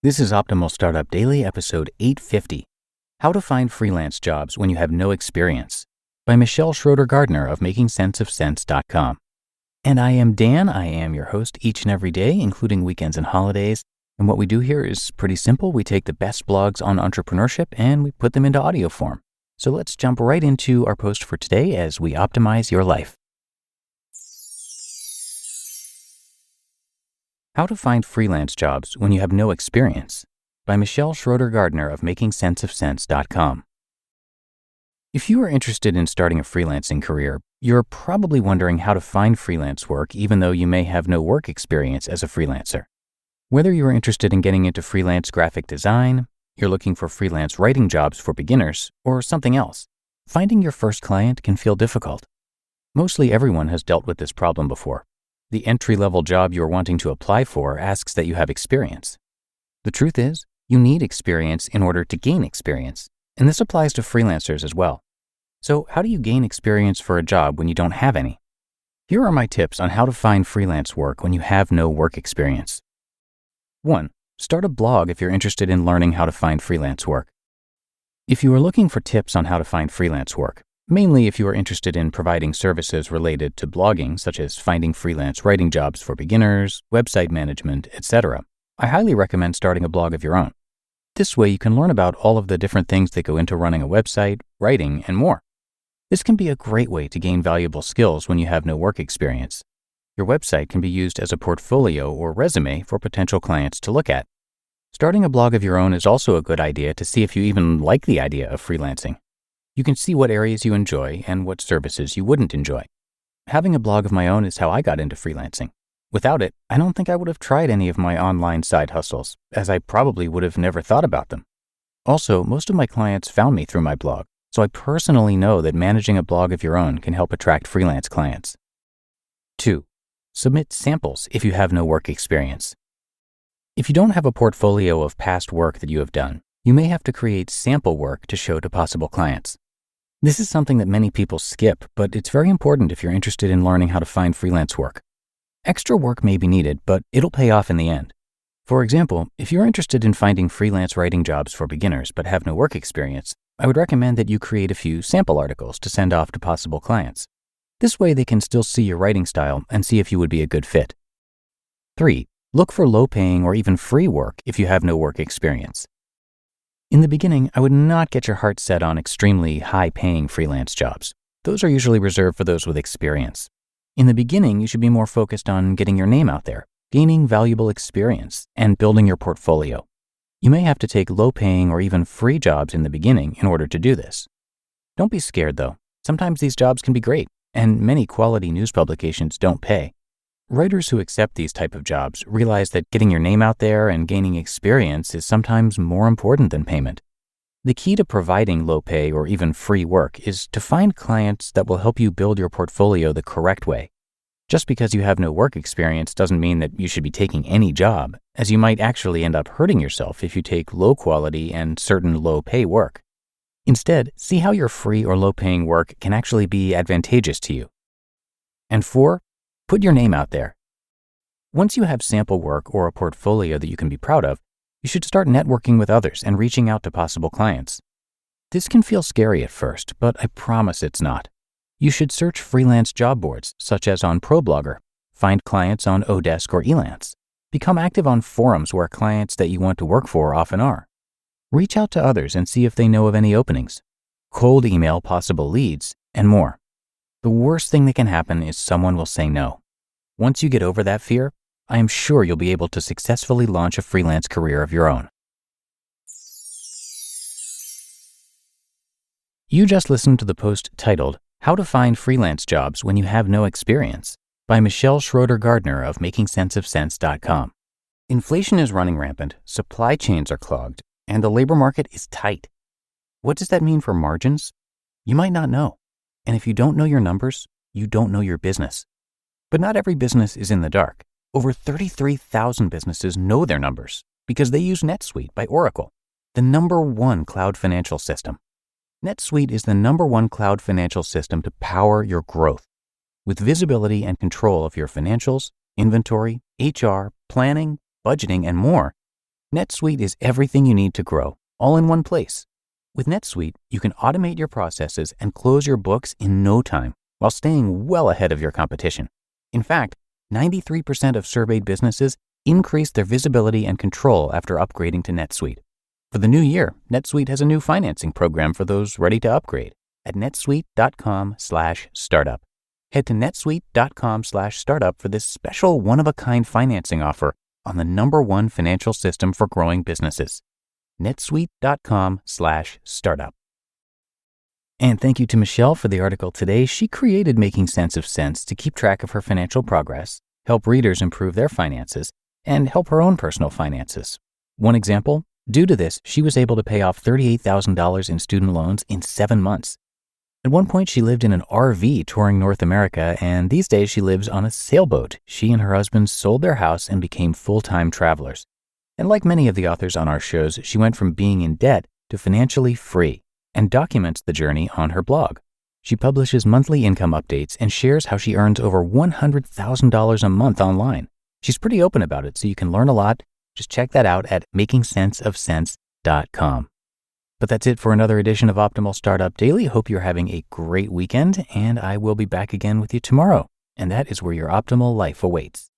This is Optimal Startup Daily, episode 850, How to Find Freelance Jobs When You Have No Experience, by Michelle Schroeder-Gardner of MakingSenseOfSense.com. And I am Dan. I am your host each and every day, including weekends and holidays. And what we do here is pretty simple. We take the best blogs on entrepreneurship and we put them into audio form. So let's jump right into our post for today as we optimize your life. How to Find Freelance Jobs When You Have No Experience, by Michelle Schroeder-Gardner of MakingSenseOfSense.com. If you are interested in starting a freelancing career, you're probably wondering how to find freelance work even though you may have no work experience as a freelancer. Whether you're interested in getting into freelance graphic design, you're looking for freelance writing jobs for beginners, or something else, finding your first client can feel difficult. Mostly everyone has dealt with this problem before. The entry-level job you're wanting to apply for asks that you have experience. The truth is, you need experience in order to gain experience, and this applies to freelancers as well. So how do you gain experience for a job when you don't have any? Here are my tips on how to find freelance work when you have no work experience. 1. Start a blog if you're interested in learning how to find freelance work. If you are looking for tips on how to find freelance work, mainly if you are interested in providing services related to blogging, such as finding freelance writing jobs for beginners, website management, etc., I highly recommend starting a blog of your own. This way you can learn about all of the different things that go into running a website, writing, and more. This can be a great way to gain valuable skills when you have no work experience. Your website can be used as a portfolio or resume for potential clients to look at. Starting a blog of your own is also a good idea to see if you even like the idea of freelancing. You can see what areas you enjoy and what services you wouldn't enjoy. Having a blog of my own is how I got into freelancing. Without it, I don't think I would have tried any of my online side hustles, as I probably would have never thought about them. Also, most of my clients found me through my blog, so I personally know that managing a blog of your own can help attract freelance clients. 2. Submit samples if you have no work experience. If you don't have a portfolio of past work that you have done, you may have to create sample work to show to possible clients. This is something that many people skip, but it's very important if you're interested in learning how to find freelance work. Extra work may be needed, but it'll pay off in the end. For example, if you're interested in finding freelance writing jobs for beginners but have no work experience, I would recommend that you create a few sample articles to send off to possible clients. This way they can still see your writing style and see if you would be a good fit. 3. Look for low-paying or even free work if you have no work experience. In the beginning, I would not get your heart set on extremely high-paying freelance jobs. Those are usually reserved for those with experience. In the beginning, you should be more focused on getting your name out there, gaining valuable experience, and building your portfolio. You may have to take low-paying or even free jobs in the beginning in order to do this. Don't be scared, though. Sometimes these jobs can be great, and many quality news publications don't pay. Writers who accept these type of jobs realize that getting your name out there and gaining experience is sometimes more important than payment. The key to providing low pay or even free work is to find clients that will help you build your portfolio the correct way. Just because you have no work experience doesn't mean that you should be taking any job, as you might actually end up hurting yourself if you take low quality and certain low pay work. Instead, see how your free or low paying work can actually be advantageous to you. And 4, put your name out there. Once you have sample work or a portfolio that you can be proud of, you should start networking with others and reaching out to possible clients. This can feel scary at first, but I promise it's not. You should search freelance job boards, such as on ProBlogger, find clients on Odesk or Elance, become active on forums where clients that you want to work for often are. Reach out to others and see if they know of any openings, cold email possible leads, and more. The worst thing that can happen is someone will say no. Once you get over that fear, I am sure you'll be able to successfully launch a freelance career of your own. You just listened to the post titled, How to Find Freelance Jobs When You Have No Experience, by Michelle Schroeder-Gardner of MakingSenseOfSense.com. Inflation is running rampant, supply chains are clogged, and the labor market is tight. What does that mean for margins? You might not know. And if you don't know your numbers, you don't know your business. But not every business is in the dark. Over 33,000 businesses know their numbers because they use NetSuite by Oracle, the #1 cloud financial system. NetSuite is the #1 cloud financial system to power your growth. With visibility and control of your financials, inventory, HR, planning, budgeting, and more, NetSuite is everything you need to grow, all in one place. With NetSuite, you can automate your processes and close your books in no time while staying well ahead of your competition. In fact, 93% of surveyed businesses increased their visibility and control after upgrading to NetSuite. For the new year, NetSuite has a new financing program for those ready to upgrade at netsuite.com/startup. Head to netsuite.com/startup for this special one-of-a-kind financing offer on the #1 financial system for growing businesses. netsuite.com/startup. And thank you to Michelle for the article today. She created Making Sense of Sense to keep track of her financial progress, help readers improve their finances, and help her own personal finances. One example, due to this, she was able to pay off $38,000 in student loans in 7 months. At one point, she lived in an RV touring North America, and these days she lives on a sailboat. She and her husband sold their house and became full-time travelers. And like many of the authors on our shows, she went from being in debt to financially free and documents the journey on her blog. She publishes monthly income updates and shares how she earns over $100,000 a month online. She's pretty open about it, so you can learn a lot. Just check that out at makingsenseofsense.com. But that's it for another edition of Optimal Startup Daily. Hope you're having a great weekend, and I will be back again with you tomorrow. And that is where your optimal life awaits.